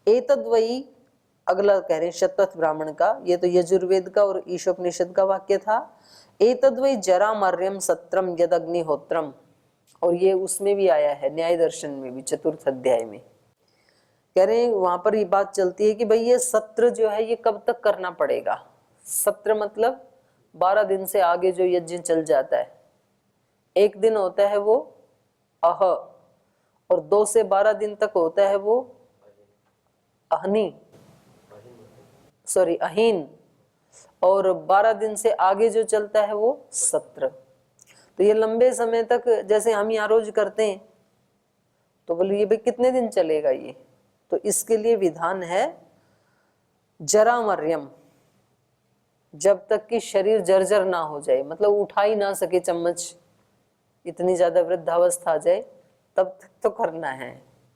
एतद्वयी, अगला कह रहे हैं शतपथ ब्राह्मण का, ये तो यजुर्वेद का और ईशोपनिषद का वाक्य था। एतद्वयी जरा मर्यम सत्रम यद अग्निहोत्रम, और ये उसमें भी आया है न्याय दर्शन में भी, चतुर्थ अध्याय में कह रहे हैं, वहां पर ये बात चलती है कि भाई ये सत्र जो है ये कब तक करना पड़ेगा। सत्र मतलब 12 दिन से आगे जो यज्ञ चल जाता है, एक दिन होता है वो अह, और 2 से 12 दिन तक होता है वो अहनी, सॉरी अहीन, और 12 दिन से आगे जो चलता है वो सत्र। तो ये लंबे समय तक, जैसे हम यहाँ रोज करते हैं, तो बोले ये भाई कितने दिन चलेगा ये, तो इसके लिए विधान है जरा मर्यम, जब तक कि शरीर जर्जर ना हो जाए, मतलब उठा ही ना सके चम्मच, इतनी ज्यादा वृद्धावस्था आ जाए, तब तक तो करना है।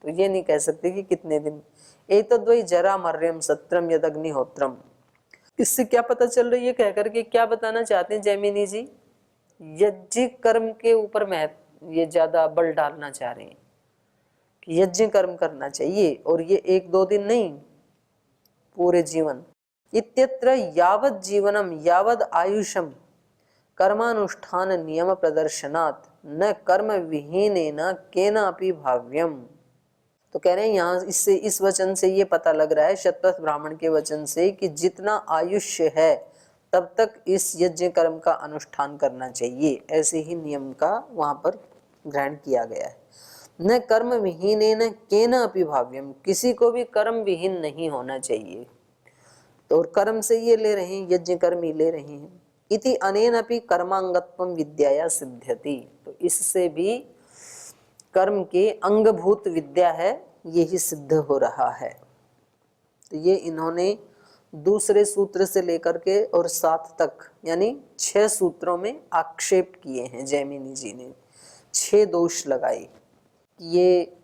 तो ये नहीं कह सकते कि कितने दिन। एतद्वै जरा मर्यम सत्रम यद अग्निहोत्रम। इससे क्या पता चल रही है, कह करके क्या बताना चाहते हैं जैमिनी जी, यज्ञ कर्म के ऊपर महत्व, ये ज्यादा बल डालना चाह रहे हैं कि यज्ञ कर्म करना चाहिए, और ये 1-2 दिन नहीं, पूरे जीवन। इत्यत्र यावत् जीवनम यावद आयुषम कर्मानुष्ठान नियम प्रदर्शनात् न कर्म विहीनेन केनापि भाव्यम। तो कह रहे हैं यहाँ इससे, इस वचन से ये पता लग रहा है, शतपथ ब्राह्मण के वचन से, कि जितना आयुष्य है तब तक इस यज्ञ कर्म का अनुष्ठान करना चाहिए, ऐसे ही नियम का वहां पर ग्रहण किया गया है। न कर्म विहीनेन केनापि भाव्यम, किसी को भी कर्म विहीन नहीं होना चाहिए। तो और कर्म से ये ले रहे हैं, यज्ञ कर्म ही ले रहे हैं। इति अनेनपि कर्मांगत्वम विद्याया सिद्ध्यति, तो इससे भी कर्म के अंगभूत विद्या है, यही सिद्ध हो रहा है। तो ये इन्होंने दूसरे सूत्र से लेकर के और 7 तक, यानी 6 सूत्रों में आक्षेप किए हैं जैमिनी जी ने, 6 दोष लगाए। ये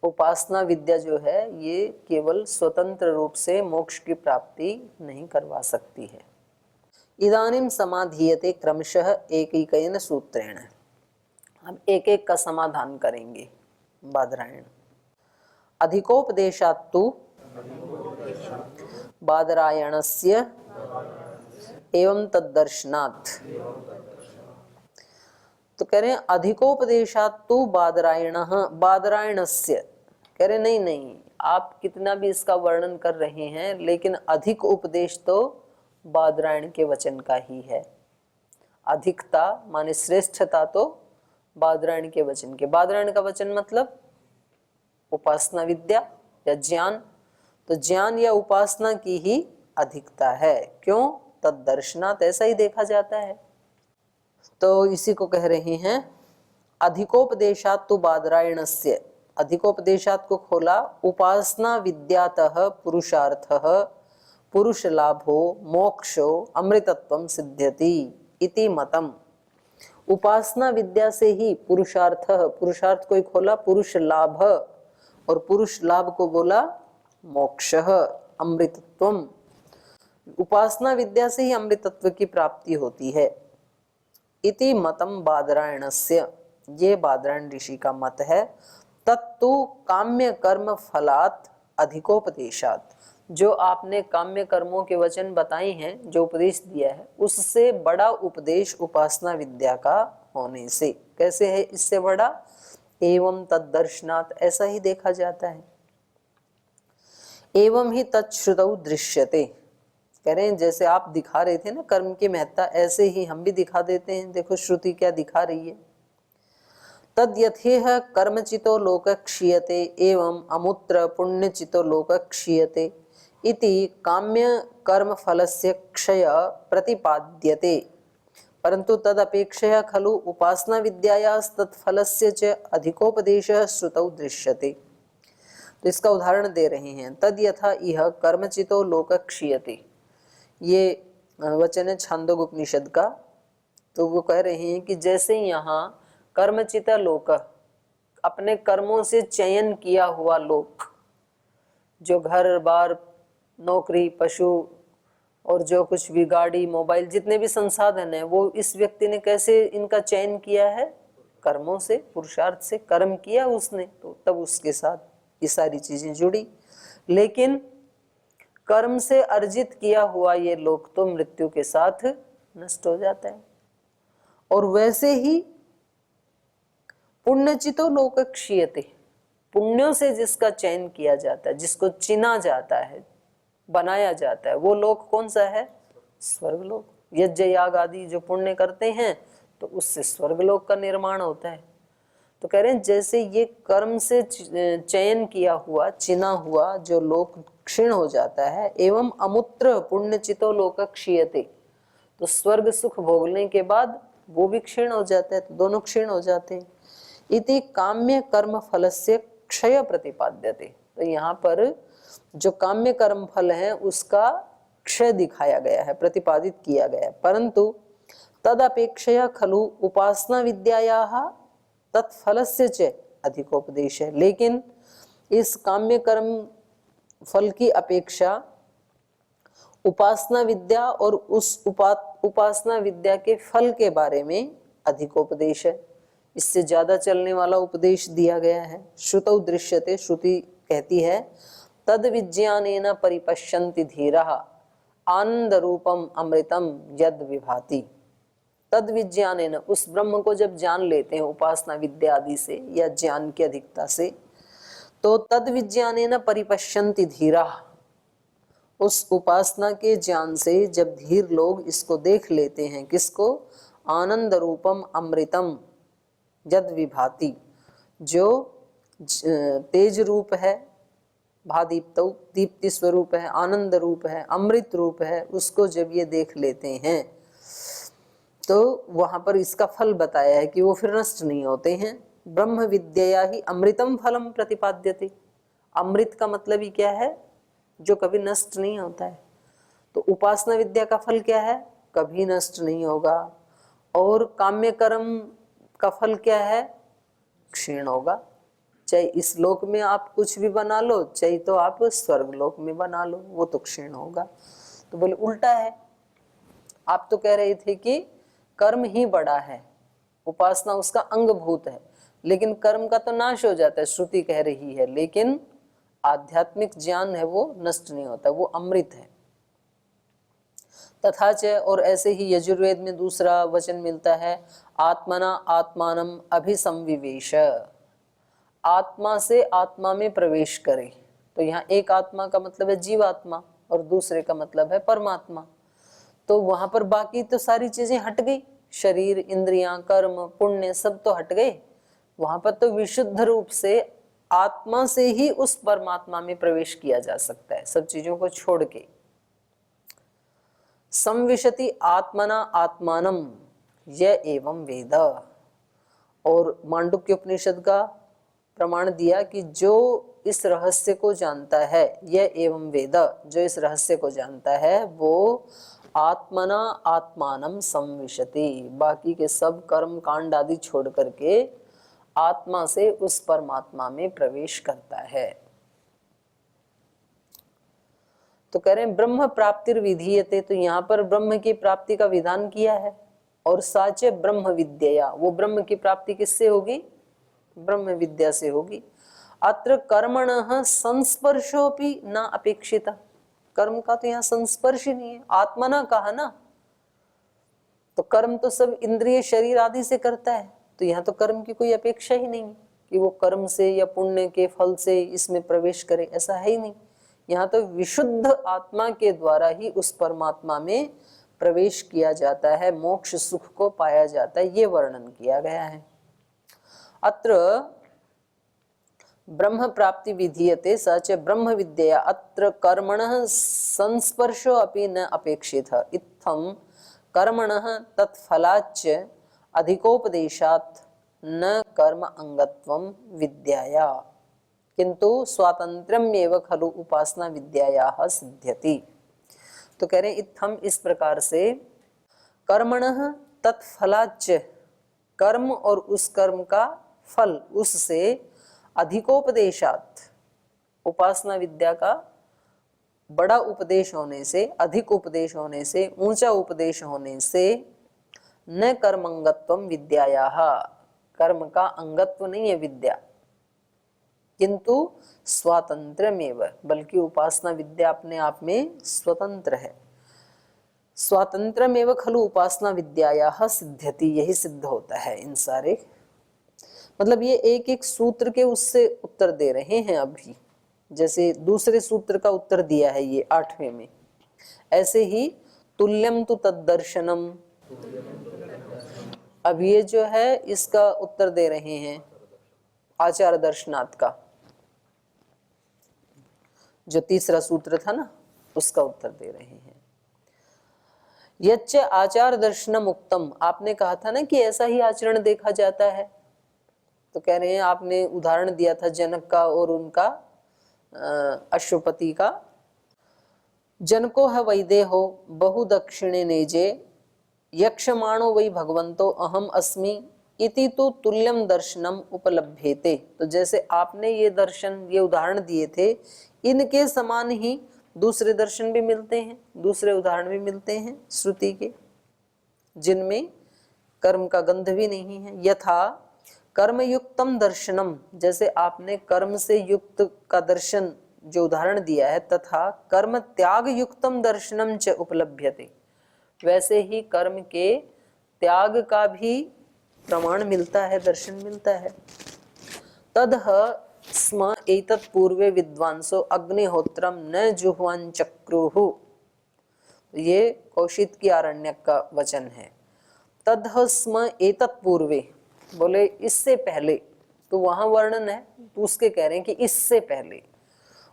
उपासना विद्या जो है ये केवल स्वतंत्र रूप से मोक्ष की प्राप्ति नहीं करवा सकती है। इदानीम समाधीयते क्रमशः एकैकेन सूत्रेण। हम एक एक का समाधान करेंगे। बादरायण। अधिकोपदेशात्तु बादरायणस्य एवं तद्दर्शनात्। तो कह रहे हैं अधिकोपदेशात्तु बादरायणः, बादरायणस्य, कह रहे नहीं नहीं, आप कितना भी इसका वर्णन कर रहे हैं, लेकिन अधिक उपदेश तो बादरायण के वचन का ही है। अधिकता माने श्रेष्ठता तो बादरायण के वचन के। बादरायण का वचन मतलब उपासना विद्या या ज्ञान, तो ज्ञान या उपासना की ही अधिकता है। क्यों? तद्दर्शनात्, ऐसा ही देखा जाता है। तो इसी को कह रहे हैं अधिकोपदेशात् तु बादरायणस्य। अधिकोपदेशात् को खोला, उपासना विद्यातः पुरुषार्थः पुरुष लाभो मोक्षो अमृतत्वम सिद्ध्यति इति मतम। उपासना विद्या से ही पुरुषार्थ, पुरुषार्थ को खोला पुरुष लाभ, और पुरुष लाभ को बोला मोक्ष अमृतत्वम। उपासना विद्या से ही अमृतत्व की प्राप्ति होती है। इति मतम बादरायणस्य, ये बादरायण ऋषि का मत है। तत्तु काम्य कर्म फलात् अधिकोपदेशात्, जो आपने काम्य कर्मों के वचन बताए हैं, जो उपदेश दिया है, उससे बड़ा उपदेश उपासना विद्या का होने से। कैसे है इससे बड़ा? एवं तद्दर्शनात्, ऐसा ही देखा जाता है। एवं ही तच्छ्रुतौ दृश्यते, कह रहे हैं जैसे आप दिखा रहे थे ना कर्म की महत्ता, ऐसे ही हम भी दिखा देते हैं। देखो श्रुति क्या दिखा रही है। तद यथेह कर्मचितो लोक क्षीयते एवं अमुत्र पुण्यचितो लोक क्षीयते इति काम्य कर्म फलस्य क्षय प्रतिपाद्यते, परंतु तदपेक्षया खलु उपासना विद्यायास्तत्फलस्य च अधिकोपदेशः श्रुतौ दृश्यते। तो इसका उदाहरण दे रहे हैं। तद यथा इह कर्मचितो लोक क्षीयते, ये वचन है छांदोग्य उपनिषद का। तो वो कह रहे हैं कि जैसे यहाँ कर्मचित लोक, अपने कर्मों से चयन किया हुआ लोक, जो घर बार नौकरी पशु और जो कुछ भी गाड़ी मोबाइल जितने भी संसाधन है, वो इस व्यक्ति ने कैसे इनका चयन किया है? कर्मों से, पुरुषार्थ से कर्म किया उसने, तो तब उसके साथ ये सारी चीजें जुड़ी। लेकिन कर्म से अर्जित किया हुआ ये लोक तो मृत्यु के साथ नष्ट हो जाता है। और वैसे ही पुण्यचितो लोक क्षीयते, पुण्यों से जिसका चयन किया जाता है, जिसको चिना जाता है, बनाया जाता है, वो लोक कौन सा है? स्वर्गलोक। यज्ञ याग आदि जो पुण्य करते हैं तो उससे स्वर्गलोक का निर्माण होता है। तो कह रहे हैं जैसे ये कर्म से चयन किया हुआ, चिना हुआ जो लोक क्षीण हो जाता है, एवं अमुत्र पुण्यचितो लोक क्षीयते, तो स्वर्ग सुख भोगने के बाद वो भी क्षीण हो जाता है, तो दोनों क्षीण हो जाते हैं। इति काम्य कर्म फलस्य क्षय प्रतिपाद्यते, तो यहाँ पर जो काम्य कर्म फल है उसका क्षय दिखाया गया है, प्रतिपादित किया गया है। परंतु तदपेक्षया खलु उपासना विद्यायाः तत्फलस्य च अधिकोपदेश है, लेकिन इस काम्य कर्म फल की अपेक्षा उपासना विद्या और उस उपासना विद्या के फल के बारे में अधिकोपदेश है, इससे ज्यादा चलने वाला उपदेश दिया गया है। श्रुतौ दृश्यते, श्रुति कहती है तद विज्ञानेन परिपश्यन्ति धीराः आनंद रूपम अमृतम यद विभाति। तद विज्ञानेन, उस ब्रह्म को जब जान लेते हैं उपासना विद्या आदि से या ज्ञान की अधिकता से, तो तद विज्ञानेन परिपश्यन्ति धीराः, उस उपासना के ज्ञान से जब धीर लोग इसको देख लेते हैं, किसको? आनंद रूपम अमृतम यद विभाति, जो तेज रूप है, भादीप्त दीप्ति स्वरूप है, आनंद रूप है, अमृत रूप है, उसको जब ये देख लेते हैं तो वहां पर इसका फल बताया है कि वो फिर नष्ट नहीं होते हैं। ब्रह्म विद्या ही अमृतम फलम प्रतिपाद्यते, अमृत का मतलब ही क्या है? जो कभी नष्ट नहीं होता है। तो उपासना विद्या का फल क्या है? कभी नष्ट नहीं होगा। और काम्य कर्म का फल क्या है? क्षीण होगा। चाहे इस लोक में आप कुछ भी बना लो, चाहे तो आप स्वर्ग लोक में बना लो, वो तो क्षीण होगा। तो बोले उल्टा है, आप तो कह रहे थे कि कर्म ही बड़ा है, उपासना उसका अंगभूत है, लेकिन कर्म का तो नाश हो जाता है, श्रुति कह रही है, लेकिन आध्यात्मिक ज्ञान है वो नष्ट नहीं होता, वो अमृत है। तथा च, और ऐसे ही यजुर्वेद में दूसरा वचन मिलता है, आत्मना आत्मानम अभिसंविवेश, आत्मा से आत्मा में प्रवेश करे। तो यहाँ एक आत्मा का मतलब है जीवात्मा और दूसरे का मतलब है परमात्मा। तो वहां पर बाकी तो सारी चीजें हट गई, शरीर, इंद्रियां, कर्म, पुण्य सब तो हट गए। वहां पर तो विशुद्ध रूप से आत्मा से ही उस परमात्मा में प्रवेश किया जा सकता है, सब चीजों को छोड़ के। संविशति आत्मना आत्मानम यह एवं वेद, और मांडुक्य उपनिषद का प्रमाण दिया कि जो इस रहस्य को जानता है, यह एवं वेद, जो इस रहस्य को जानता है वो आत्मना आत्मानम संविशति, बाकी के सब कर्म कांड आदि छोड़ करके आत्मा से उस परमात्मा में प्रवेश करता है। तो कह रहे हैं ब्रह्म प्राप्तिर विधीयते, तो यहाँ पर ब्रह्म की प्राप्ति का विधान किया है। और साचे ब्रह्म विद्या, वो ब्रह्म की प्राप्ति किससे होगी? ब्रह्म विद्या से होगी। अत्र कर्मणः संस्पर्शोपि न अपेक्षिता, कर्म का तो यहाँ संस्पर्श ही नहीं है, आत्मा ना कहा ना, तो कर्म तो सब इंद्रिय शरीर आदि से करता है, तो यहाँ तो कर्म की कोई अपेक्षा ही नहीं कि वो कर्म से या पुण्य के फल से इसमें प्रवेश करे, ऐसा है ही नहीं। यहाँ तो विशुद्ध आत्मा के द्वारा ही उस परमात्मा में प्रवेश किया जाता है, मोक्ष सुख को पाया जाता है, ये वर्णन किया गया है। अत्र ब्रह्म प्राप्ति विधीयते सच ब्रह्म विद्या अत्र कर्मणः संस्पर्शो अपि न अपेक्षितः इत्थं कर्मणः तत्फलाच्च अधिकोपदेशात् न कर्म अंगत्वं विद्याया किंतु स्वातंत्र्यमेव खलु उपासना विद्यायाः सिद्ध्यति। तो कह रहे हैं इत्थम, इस प्रकार से कर्मणः तत्फलाच्च, कर्म और उस कर्म का फल, उससे अधिकोपदेशात्, उपासना विद्या का बड़ा उपदेश होने से, अधिक उपदेश होने से, ऊंचा उपदेश होने से न कर्मंगत्वम विद्यायाः, कर्म का अंगत्व नहीं है विद्या, किंतु स्वातंत्र्यमेव, बल्कि उपासना विद्या अपने आप में स्वतंत्र है। स्वातंत्र्यमेव खलु उपासना विद्यायाः सिद्ध्यति, यही सिद्ध होता है इन सारे, मतलब ये एक एक सूत्र के उससे उत्तर दे रहे हैं अभी। जैसे दूसरे सूत्र का उत्तर दिया है ये 8वें में, ऐसे ही तुल्यम तु तद्दर्शनम, अब ये जो है इसका उत्तर दे रहे हैं आचार दर्शनात् का, जो तीसरा सूत्र था ना उसका उत्तर दे रहे हैं। यच्च आचार दर्शनम उक्तम, आपने कहा था ना कि ऐसा ही आचरण देखा जाता है, तो कह रहे हैं आपने उदाहरण दिया था जनक का और उनका अश्वपति का। जनको है वैदेहो बहु दक्षिणे नेजे यक्षमाणो वै भगवंतो अहम अस्मि इति तो तुल्यम दर्शनम उपलभ्येते, तो जैसे आपने ये दर्शन ये उदाहरण दिए थे, इनके समान ही दूसरे दर्शन भी मिलते हैं, दूसरे उदाहरण भी मिलते हैं श्रुति के, जिनमें कर्म का गंध भी नहीं है। यथा कर्मयुक्तम दर्शनम, जैसे आपने कर्म से युक्त का दर्शन जो उदाहरण दिया है, तथा कर्म त्याग युक्तम दर्शनम च उपलभ्यते, वैसे ही कर्म के त्याग का भी प्रमाण मिलता है, दर्शन मिलता है। तदह स्म एतत् पूर्वे विद्वांसो अग्निहोत्रम न जुह्वान चक्रुहु, ये कौशिक की आरण्यक का वचन है। तदह स्म एतत् पूर्वे, बोले इससे पहले, तो वहां वर्णन है तो उसके कह रहे हैं कि इससे पहले,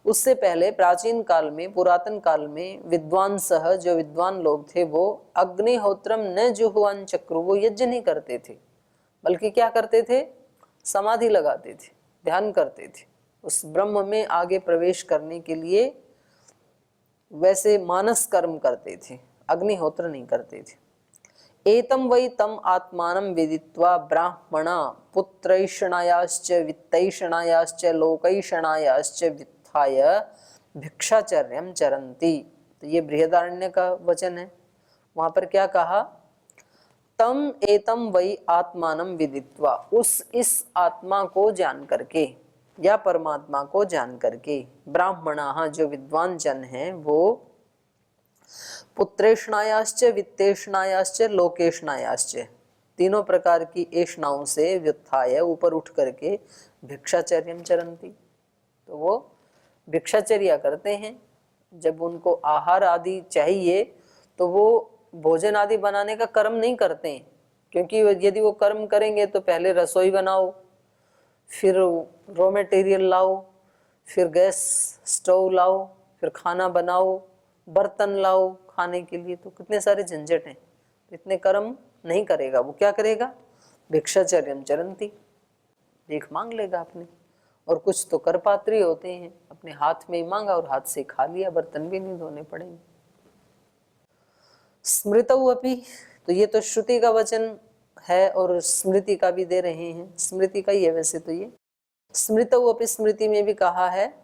उससे पहले प्राचीन काल में, पुरातन काल में विद्वांसः, जो विद्वान लोग थे, वो अग्निहोत्रम न जुह्वान चक्रु, वो यज्ञ नहीं करते थे, बल्कि क्या करते थे, समाधि लगाते थे, ध्यान करते थे, उस ब्रह्म में आगे प्रवेश करने के लिए वैसे मानस कर्म करते थे, अग्निहोत्र नहीं करते थे। एतम वै तम आत्मानं विदित्वा ब्राह्मणा पुत्रैषणायाश्च वित्तैषणायाश्च लोकैषणायाश्च वित्थाय भिक्षाचर्यं चरन्ति, तो ये बृहदारण्य का वचन है। वहां पर क्या कहा, तम एतम वै आत्मानं विदित्वा, उस इस आत्मा को जान करके या परमात्मा को जान करके, ब्राह्मणा जो विद्वान जन हैं वो पुत्रेषणायाश्च वित्तेषणायाश्च लोकेषणायाश्च, तीनों प्रकार की एषणाओं से व्युत्थाय, ऊपर उठ करके भिक्षाचर्यम चरन्ति, तो वो भिक्षाचर्या करते हैं। जब उनको आहार आदि चाहिए तो वो भोजन आदि बनाने का कर्म नहीं करते हैं, क्योंकि यदि वो कर्म करेंगे तो पहले रसोई बनाओ, फिर रॉ मटेरियल लाओ, फिर गैस स्टोव लाओ, फिर खाना बनाओ, बर्तन लाओ खाने के लिए, तो कितने सारे झंझट हैं, तो इतने कर्म नहीं करेगा। वो क्या करेगा, भिक्षाचर्यम चरन्ति, भीख मांग लेगा अपने, और कुछ तो कर पात्री होते हैं, अपने हाथ में ही मांगा और हाथ से खा लिया, बर्तन भी नहीं धोने पड़ेंगे। स्मृतौ अपि, तो ये तो श्रुति का वचन है और स्मृति का भी दे रहे हैं, स्मृति का ही है वैसे तो ये। स्मृतौ अपि, स्मृति में भी कहा है,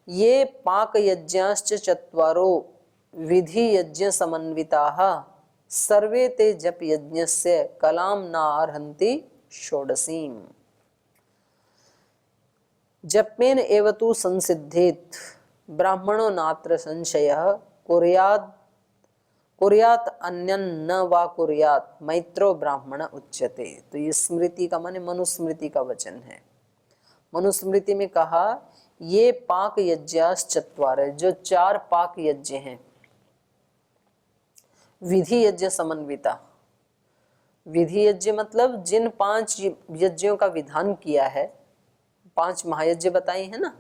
ये पाक यज्ञाश्च चत्वारो विधि यज्ञ समन्विताः सर्वे ते जप यज्ञस्य कलाम नार्हन्ति षोडशीम। जपेन एव तु संसिद्धेत ब्राह्मणो नात्र संशयः कुर्यात अन्यन न वा कुर्यात मैत्रो ब्राह्मण उच्यते, तो ये स्मृति का माने मनुस्मृति का वचन है। मनुस्मृति में कहा, ये पाक यज्ञास चत्वार, जो 4 पाक यज्ञ हैं, विधि यज्ञ समन्विता, विधि यज्ञ मतलब जिन 5 यज्ञों का विधान किया है, 5 महायज्ञ बताए हैं ना,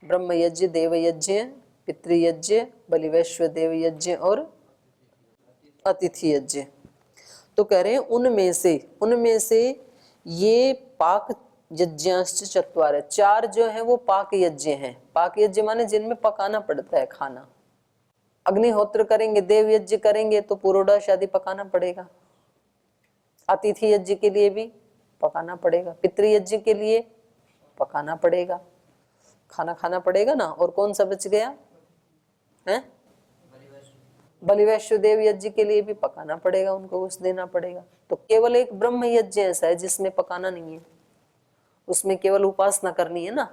ब्रह्म यज्ञ, देव यज्ञ, पितृयज्ञ, बलिवैश्व देव यज्ञ और अतिथि यज्ञ, तो कह रहे हैं उनमें से ये पाक यज्ञाश्च चत्वार, 4 जो है वो पाक यज्ञ हैं। पाक यज्ञ माने जिनमें पकाना पड़ता है खाना। अग्निहोत्र करेंगे, देव यज्ञ करेंगे तो पुरोडाश आदि पकाना पड़ेगा, अतिथि यज्ञ के लिए भी पकाना पड़ेगा, पितृयज्ञ के लिए पकाना पड़ेगा, खाना खाना पड़ेगा ना। और कौन सा बच गया है, बलिवैश्व देव यज्ञ के लिए भी पकाना पड़ेगा, उनको कुछ देना पड़ेगा। तो केवल एक ब्रह्म यज्ञ ऐसा है जिसमें पकाना नहीं है, उसमें केवल उपासना करनी है ना,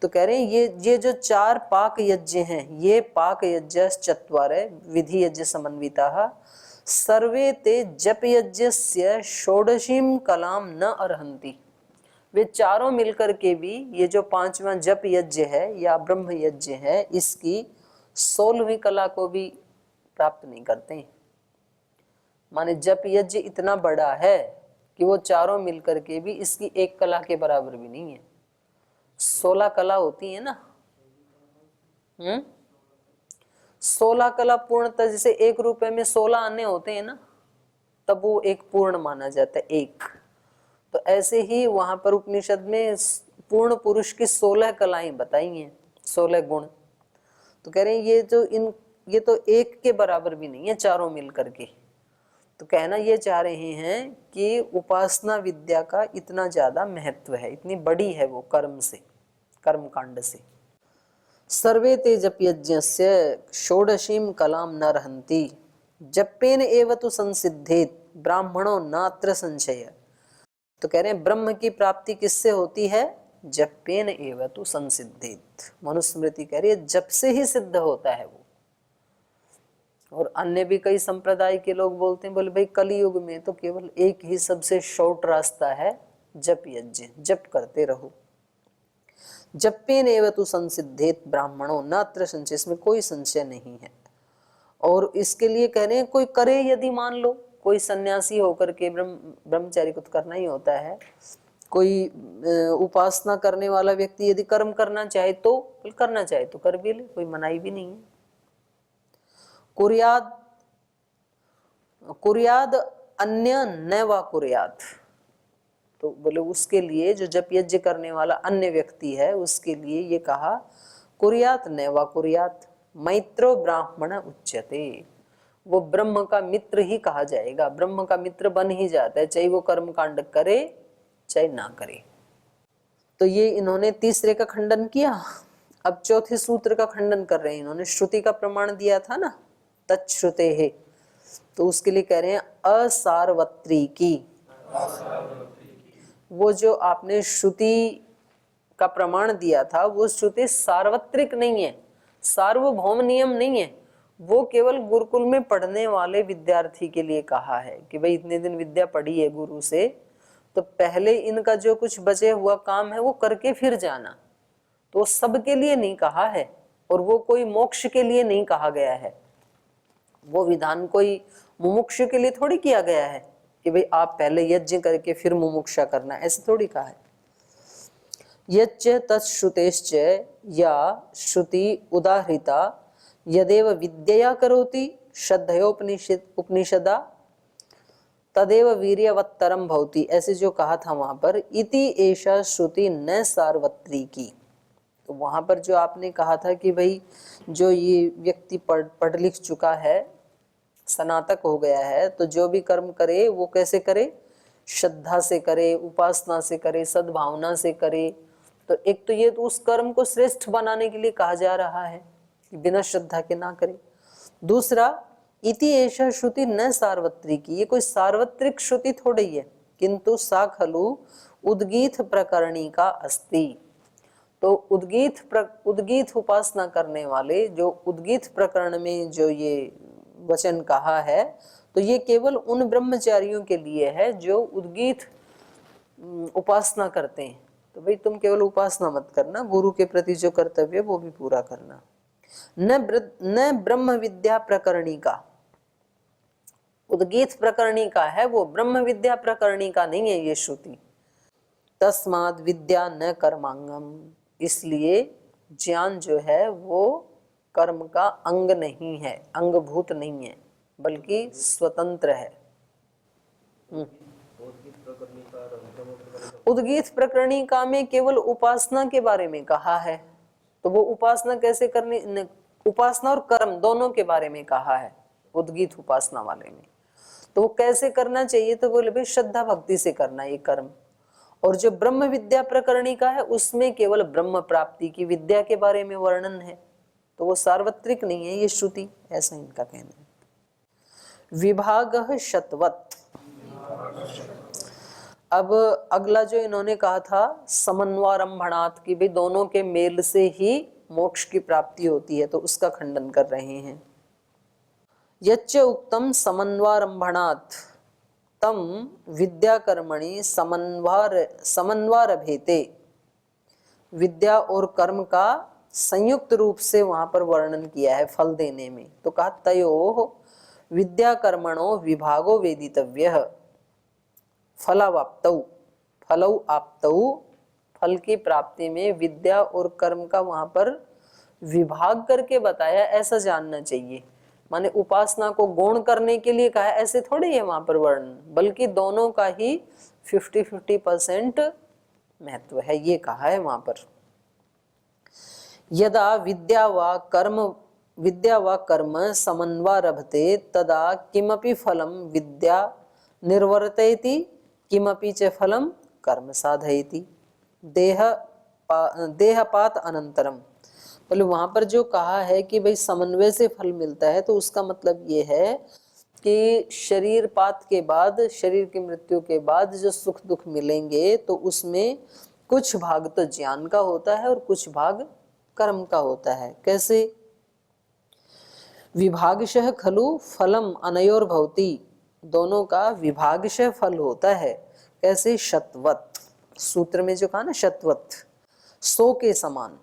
तो कह रहे हैं ये जो 4 पाक यज्ञ हैं, ये पाक यज्ञ चत्वारे विधि यज्ञ समन्विता सर्वे ते जप यज्ञस्य षोडशीम कलाम न अर्हन्ति। वे चारों मिलकर के भी ये जो 5वां जप यज्ञ है या ब्रह्म यज्ञ है, इसकी 16वीं कला को भी प्राप्त नहीं करते हैं। माने जप यज्ञ इतना बड़ा है कि वो चारों मिलकर के भी इसकी एक कला के बराबर भी नहीं है। 16 कला होती है ना, 16 कला पूर्णतः, जैसे 1 रुपए में 16 आने होते हैं ना, तब वो एक पूर्ण माना जाता है एक। तो ऐसे ही वहां पर उपनिषद में पूर्ण पुरुष की 16 कलाएं बताई हैं, 16 गुण। तो कह रहे हैं ये तो एक के बराबर भी नहीं है चारों मिल करके। तो कहना ये चाह रहे हैं कि उपासना विद्या का इतना ज्यादा महत्व है, इतनी बड़ी है वो कर्म से, कर्म कांड से। सर्वे ते जप यज्ञस्य षोडशीम कलाम न रहन्ति जपेन एव तु संसिद्धेत ब्राह्मणो नात्र संशय। तो कह रहे हैं ब्रह्म की प्राप्ति किससे होती है? जपेन एव तु संसिद्धेत। मनुस्मृति कह रही है जप से ही सिद्ध होता है वो। और अन्य भी कई संप्रदाय के लोग बोलते हैं, बोले भाई कलयुग में तो केवल एक ही सबसे शॉर्ट रास्ता है, जप यज्ञ, जप करते रहो। जपेन एव तु संसिद्धेत ब्राह्मणो नात्र संशय, इसमें कोई संशय नहीं है। और इसके लिए कह रहे हैं कोई करे, यदि मान लो कोई सन्यासी होकर के ब्रह्मचारी को तो करना ही होता है, कोई उपासना करने वाला व्यक्ति यदि कर्म करना चाहे तो करना चाहे तो कर भी ले, कोई मनाही भी नहीं है। कुर्याद अन्य न वा कुर्याद, तो बोले उसके लिए जो जप यज्ञ करने वाला अन्य व्यक्ति है उसके लिए ये कहा कुर्यात न वा कुर्यात मैत्रो ब्राह्मण उच्यते, वो ब्रह्म का मित्र ही कहा जाएगा, ब्रह्म का मित्र बन ही जाता है, चाहे वो कर्म कांड करे चाहे ना करे। तो ये इन्होंने तीसरे का खंडन किया। अब चौथे सूत्र का खंडन कर रहे हैं। इन्होंने श्रुति का प्रमाण दिया था ना, तच्छ्रुते है, तो उसके लिए कह रहे हैं असार्वत्रिकी। वो जो आपने श्रुति का प्रमाण दिया था वो श्रुति सार्वत्रिक नहीं है, सार्वभौम नियम नहीं है, वो केवल गुरुकुल में पढ़ने वाले विद्यार्थी के लिए कहा है कि भाई इतने दिन विद्या पढ़ी है गुरु से, तो पहले इनका जो कुछ बचे हुआ काम है वो करके फिर जाना। तो सबके लिए नहीं कहा है, और वो कोई मोक्ष के लिए नहीं कहा गया है। वो विधान कोई मुमुक्षु के लिए थोड़ी किया गया है कि भाई आप पहले यज्ञ करके फिर मुमुक्षा करना, ऐसे थोड़ी कहा है। यच्च तच्छ्रुतेश्च या श्रुति उदाहृता यदेव विद्यया करोति श्रद्धयोपनिषदा तदेव वीर्यवत्तरम भवति, ऐसे जो कहा था वहां पर इति एषा श्रुति न सार्वत्रिकी। तो वहां पर जो आपने कहा था कि भाई जो ये व्यक्ति पढ़ लिख चुका है, स्नातक हो गया है, तो जो भी कर्म करे वो कैसे करे? श्रद्धा से करे, उपासना से करे, सद्भावना से करे। तो एक तो ये तो उस कर्म को श्रेष्ठ बनाने के लिए कहा जा रहा है कि बिना श्रद्धा के ना करे। दूसरा इति एषा श्रुति न सार्वत्रिकी, ये कोई सार्वत्रिक श्रुति थोड़ी है, किंतु सा खलु उद्गीत प्रकरणी का अस्ति। तो उद्गीत उपासना करने वाले जो उद्गीत प्रकरण में जो ये वचन कहा है, तो ये केवल उन ब्रह्मचारियों के लिए है जो उद्गीत उपासना करते हैं। तो भाई तुम केवल उपासना मत करना, गुरु के प्रति जो कर्तव्य वो भी पूरा करना। न ब्रह्म विद्या प्रकरणी का, उद्गीत प्रकरणी का है वो, ब्रह्म विद्या प्रकरणी का नहीं है ये श्रुति। तस्माद विद्या न कर्मांगम, इसलिए ज्ञान जो है वो कर्म का अंग नहीं है, अंगभूत नहीं है, बल्कि स्वतंत्र है। उद्गीत प्रकरणिका में केवल उपासना के बारे में कहा है, तो वो उपासना कैसे करनी, उपासना और कर्म दोनों के बारे में कहा है उद्गीत उपासना वाले में। तो वो कैसे करना चाहिए? तो बोले भाई श्रद्धा भक्ति से करना ये कर्म। और जो ब्रह्म विद्या प्रकरणिका है उसमें केवल ब्रह्म प्राप्ति की विद्या के बारे में वर्णन है, तो वो सार्वत्रिक नहीं है ये श्रुति, ऐसा इनका कहना है। विभागः शतवत् अब अगला जो इन्होंने कहा था समन्वारंभणात् की भी दोनों के मेल से ही मोक्ष की प्राप्ति होती है, तो उसका खंडन कर रहे हैं। यच्च उक्तम समन्वारंभणात् तम विद्याकर्मणि समन्वारभेते, विद्या और कर्म का संयुक्त रूप से वहां पर वर्णन किया है फल देने में। तो कहा तयोः विद्याकर्मणो विभागो वेदितव्यः फलावाप्तौ, फलौ आप्तौ, फल की प्राप्ति में विद्या और कर्म का वहां पर विभाग करके बताया, ऐसा जानना चाहिए। माने उपासना को गौण करने के लिए कहा, ऐसे थोड़े है वहां पर वर्णन, बल्कि दोनों का ही 50-50% महत्व है, ये कहा है वहां पर। यदा विद्या व कर्म समन्वारभते तदा किमपि फलम विद्या निर्वर्तयति किमपि च फलम कर्म साधयति देहपात अनंतरम। बोले वहां पर जो कहा है कि भाई समन्वय से फल मिलता है, तो उसका मतलब ये है कि शरीर पात के बाद, शरीर की मृत्यु के बाद जो सुख दुख मिलेंगे, तो उसमें कुछ भाग तो ज्ञान का होता है और कुछ भाग कर्म का होता है। कैसे? विभागशः खलु फलम अनयोर भवति, दोनों का विभागशः फल होता है। कैसे? शतवत, सूत्र में जो कहा ना शतवत, 100 के समान।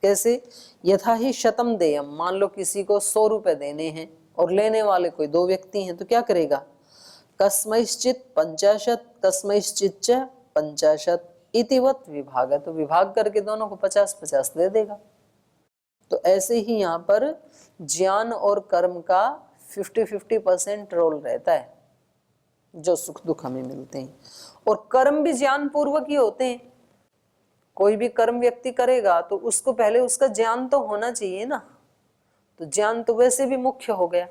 कैसे? यथा ही शतम देयम, मान लो किसी को 100 रुपए देने हैं और लेने वाले कोई 2 व्यक्ति हैं, तो क्या करेगा? कस्मैश्चित 50 कस्मैश्चित च 50 इतिवत विभाग, तो विभाग करके दोनों को 50-50 दे देगा। तो ऐसे ही यहाँ पर ज्ञान और कर्म का 50-50% रोल रहता है जो सुख दुख हमें मिलते हैं, और कर्म भी ज्ञान पूर्वक ही होते हैं। कोई भी कर्म व्यक्ति करेगा तो उसको पहले उसका ज्ञान तो होना चाहिए ना, तो ज्ञान तो वैसे भी मुख्य हो गया।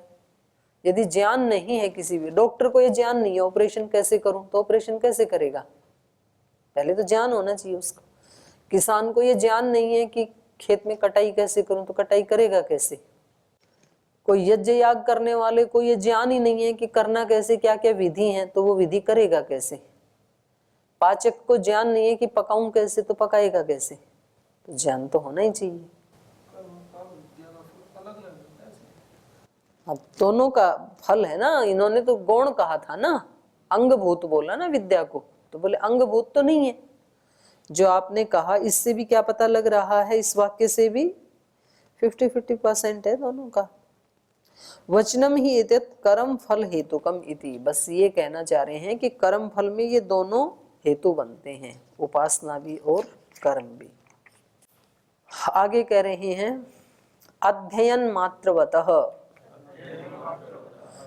यदि ज्ञान नहीं है, किसी भी डॉक्टर को ये ज्ञान नहीं है ऑपरेशन कैसे करूं, तो ऑपरेशन कैसे करेगा? पहले तो ज्ञान होना चाहिए उसका। किसान को ये ज्ञान नहीं है कि खेत में कटाई कैसे करूं, तो कटाई करेगा कैसे? कोई यज्ञ याग करने वाले को ये ज्ञान ही नहीं है कि करना कैसे, क्या क्या विधि है, तो वो विधि करेगा कैसे? पाचक को ज्ञान नहीं है कि पकाऊं कैसे, तो पकाएगा कैसे? तो ज्ञान तो होना ही चाहिए। अब दोनों का फल है ना, इन्होंने तो गौण कहा था ना, अंगभूत बोला ना विद्या को, तो बोले अंगभूत तो नहीं है। जो आपने कहा इससे भी क्या पता लग रहा है, इस वाक्य से भी 50-50% है दोनों का। वचनम ही एतत् कर्म फल हेतुकम इति, बस ये कहना चाह रहे हैं कि कर्म फल में ये दोनों हेतु बनते हैं, उपासना भी और कर्म भी। आगे कह रहे हैं अध्ययन मात्रवतः,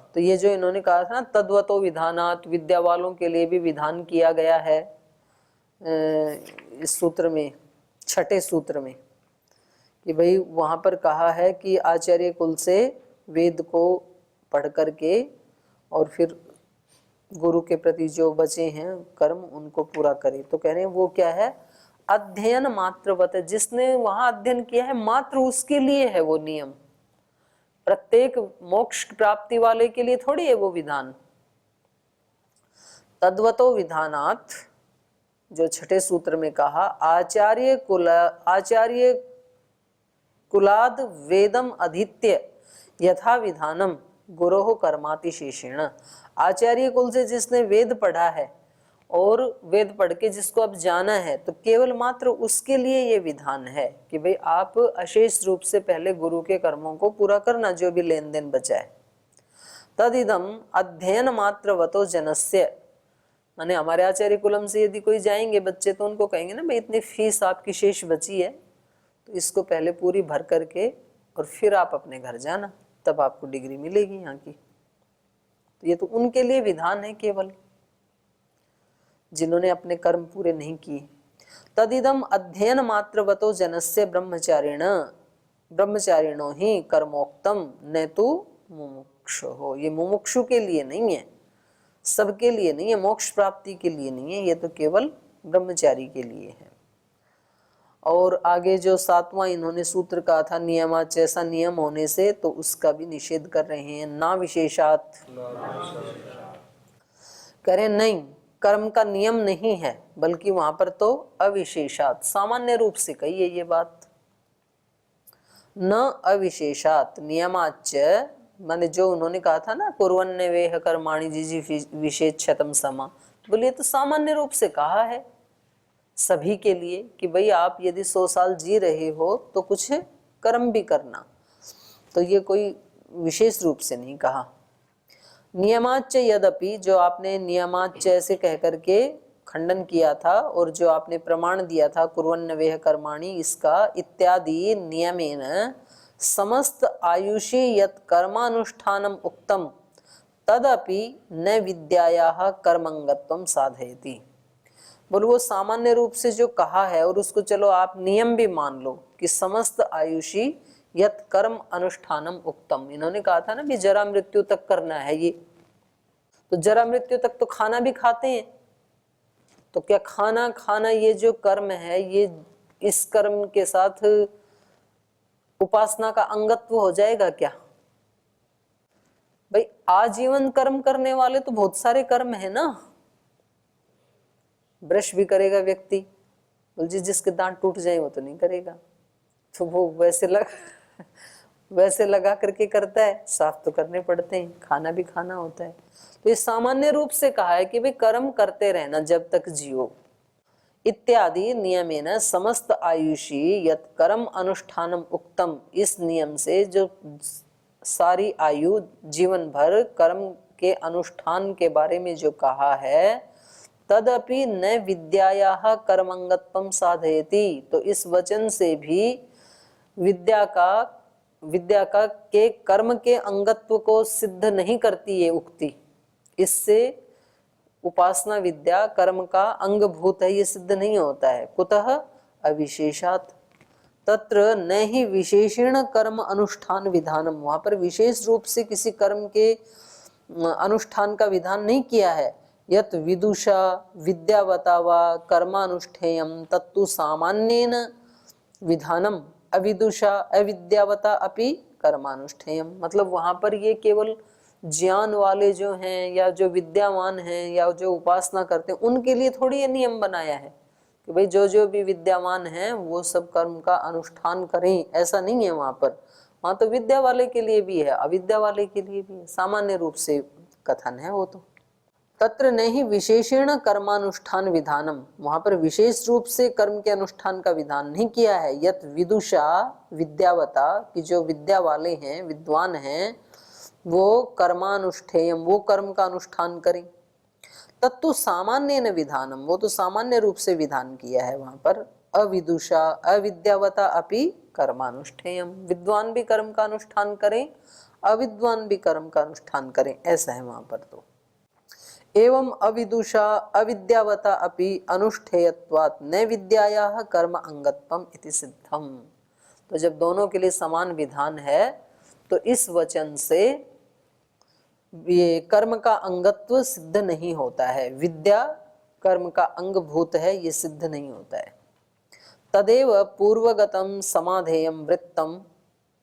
तो ये जो इन्होंने कहा था ना तद्वतो विधानात्, विद्या वालों के लिए भी विधान किया गया है इस सूत्र में, 6ठे सूत्र में, कि भाई वहां पर कहा है कि आचार्य कुल से वेद को पढ़ करके और फिर गुरु के प्रति जो बचे हैं कर्म उनको पूरा करे। तो कह रहे हैं वो क्या है? अध्ययन मात्रवत, जिसने वहां अध्ययन किया है मात्र उसके लिए है वो नियम, प्रत्येक मोक्ष प्राप्ति वाले के लिए थोड़ी है वो विधान। तद्वतो विधानात्, जो 6ठे सूत्र में कहा, आचार्य कुलाद वेदम अधीत्य यथा विधानम गुरोः कर्मातिशेषेण, आचार्य कुल से जिसने वेद पढ़ा है और वेद पढ़ के जिसको अब जाना है, तो केवल मात्र उसके लिए ये विधान है कि भाई आप अशेष रूप से पहले गुरु के कर्मों को पूरा करना, जो भी लेन देन बचा है। तदिदम अध्ययन मात्रवतो जनस्य, माने हमारे आचार्य कुलम से यदि कोई जाएंगे बच्चे, तो उनको कहेंगे ना भाई इतनी फीस आपकी शेष बची है, तो इसको पहले पूरी भर करके और फिर आप अपने घर जाना, तब आपको डिग्री मिलेगी यहाँ की। तो ये तो उनके लिए विधान है केवल, जिन्होंने अपने कर्म पूरे नहीं किए। तदिदम अध्ययन मात्रवतो जनस्य ब्रह्मचारिणो ही कर्मोक्तम न तो मुमुक्षु हो, ये मुमुक्षु के लिए नहीं है, सबके लिए नहीं है, मोक्ष प्राप्ति के लिए नहीं है, ये तो केवल ब्रह्मचारी के लिए है। और आगे जो 7वां इन्होंने सूत्र कहा था नियमाच, ऐसा नियम होने से, तो उसका भी निषेध कर रहे हैं। ना विशेषात, कह रहे नहीं, कर्म का नियम नहीं है, बल्कि वहां पर तो अविशेषात, सामान्य रूप से कही है ये बात। न अविशेषात नियमाच, माने जो उन्होंने कहा था ना कुर्वन्ने वेह कर्माणि जिजि विशेषतम समा, बोलिए तो सामान्य रूप से कहा है सभी के लिए कि भाई आप यदि 100 साल जी रहे हो तो कुछ कर्म भी करना, तो ये कोई विशेष रूप से नहीं कहा। नियमाच यद्यपि, जो आपने नियमाच से कह करके खंडन किया था और जो आपने प्रमाण दिया था कुर्वन्न वेह कर्माणि, इसका इत्यादि नियमेन समस्त आयुषी यत् कर्मानुष्ठानम उक्तम तदपि न विद्यायाः कर्मंगत्वम साधयति। बोलो वो सामान्य रूप से जो कहा है और उसको चलो आप नियम भी मान लो कि समस्त आयुषी यत् कर्म अनुष्ठानम उक्तम, इन्होंने कहा था ना भी जरा मृत्यु तक करना है ये, तो जरा मृत्यु तक तो खाना भी खाते हैं, तो क्या खाना खाना ये जो कर्म है ये इस कर्म के साथ उपासना का अंगत्व हो जाएगा क्या? भाई आजीवन कर्म करने वाले तो बहुत सारे कर्म है ना, ब्रश भी करेगा व्यक्ति, बोल जी जिसके दांत टूट जाए वो तो नहीं करेगा, तो वो वैसे लगा करके करता है, साफ तो करने पड़ते हैं, खाना भी खाना होता है। तो ये सामान्य रूप से कहा है कि भाई कर्म करते रहना जब तक जियो। इत्यादि नियमेन समस्त आयुषी यत् कर्म अनुष्ठानम उक्तम, इस नियम से जो सारी आयु जीवन भर कर्म के अनुष्ठान के बारे में जो कहा है, तदपि न विद्यायाः कर्मंगत्वम साधयति, तो इस वचन से भी विद्या का के कर्म के अंगत्व को सिद्ध नहीं करती ये उक्ति। इससे उपासना विद्या कर्म का अंगभूत है ये सिद्ध नहीं होता है। कुतः अविशेषात तत्र न ही विशेषण कर्म अनुष्ठान विधानम, वहां पर विशेष रूप से किसी कर्म के अनुष्ठान का विधान नहीं किया है। यत विदुषा विद्यावता वा कर्मानुष्ठेयम तत्तु सामान्येन विधानम अविदुषा अविद्यावता अपि कर्मानुष्ठेयम, मतलब वहां पर ये केवल ज्ञान वाले जो हैं या जो विद्यावान हैं या जो उपासना करते हैं उनके लिए थोड़ी ये नियम बनाया है कि भाई जो भी विद्यावान हैं वो सब कर्म का अनुष्ठान करें, ऐसा नहीं है वहां पर। वहां तो विद्या वाले के लिए भी है, अविद्या वाले के लिए भी है, सामान्य रूप से कथन है वो तो। तत्र नहीं विशेषण कर्मानुष्ठान विधानम, वहां पर विशेष रूप से कर्म के अनुष्ठान का विधान नहीं किया है। यत विदुषा विद्यावता, कि जो विद्या वाले हैं विद्वान हैं वो कर्मानुष्ठेयम, वो कर्म का अनुष्ठान करें। तत्तु सामान्य न विधानम, वो तो सामान्य रूप से विधान किया है वहां पर। अविदुषा अविद्यावता अपि कर्मानुष्ठेयम, विद्वान भी कर्म का अनुष्ठान करें, अविद्वान भी कर्म का अनुष्ठान करें, ऐसा है वहां पर तो। एवं अविदुषा अविद्यावता अपि अनुष्ठेयत्वात् न विद्यायाः कर्म अंगत्वम इति सिद्धम, तो जब दोनों के लिए समान विधान है तो इस वचन से ये कर्म का अंगत्व सिद्ध नहीं होता है, विद्या कर्म का अंगभूत है ये सिद्ध नहीं होता है। तदेव पूर्वगतम समाधेयम वृत्तम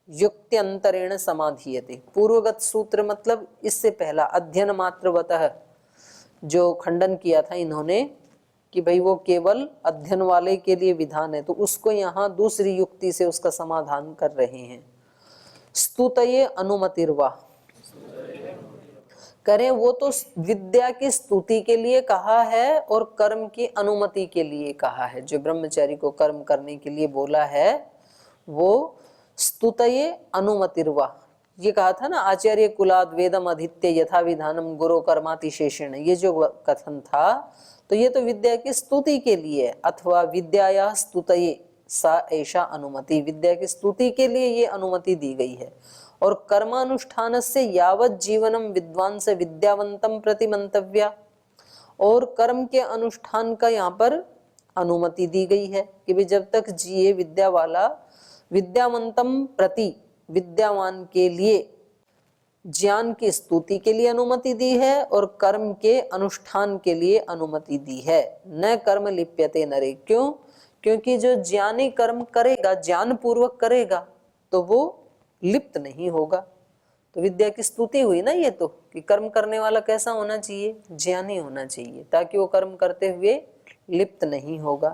युक्त्यंतरेण समाधीयते, पूर्वगत सूत्र मतलब इससे पहला अध्ययन मात्रवतः जो खंडन किया था इन्होंने कि भाई वो केवल अध्ययन वाले के लिए विधान है, तो उसको यहाँ दूसरी युक्ति से उसका समाधान कर रहे हैं। स्तुतये अनुमतिर्वा, करें वो तो विद्या की स्तुति के लिए कहा है और कर्म की अनुमति के लिए कहा है। जो ब्रह्मचारी को कर्म करने के लिए बोला है वो स्तुतये अनुमतिर्वा, ये कहा था ना आचार्य कुलाद वेदम अधीत्य यथा विधानम गुरु कर्मातिशेषेण, ये जो कथन था तो ये तो विद्या की स्तुति के लिए, अथवा विद्याया स्तुतये सा ऐसा अनुमति, विद्या की स्तुति के लिए ये अनुमति दी गई है। और कर्मानुष्ठान से यावत जीवनम विद्वान से विद्यावंतम प्रति मंतव्या, और कर्म के अनुष्ठान का यहाँ पर अनुमति दी गई है कि भाई जब तक जिए विद्या वाला, विद्यावंतम प्रति विद्यावान के लिए ज्ञान की स्तुति के लिए अनुमति दी है और कर्म के अनुष्ठान के लिए अनुमति दी है। न कर्म लिप्यते नरे, क्यों? क्योंकि जो ज्ञानी कर्म करेगा, ज्ञान पूर्वक करेगा तो वो लिप्त नहीं होगा। तो विद्या की स्तुति हुई ना ये तो, कि कर्म करने वाला कैसा होना चाहिए, ज्ञानी होना चाहिए, ताकि वो कर्म करते हुए लिप्त नहीं होगा।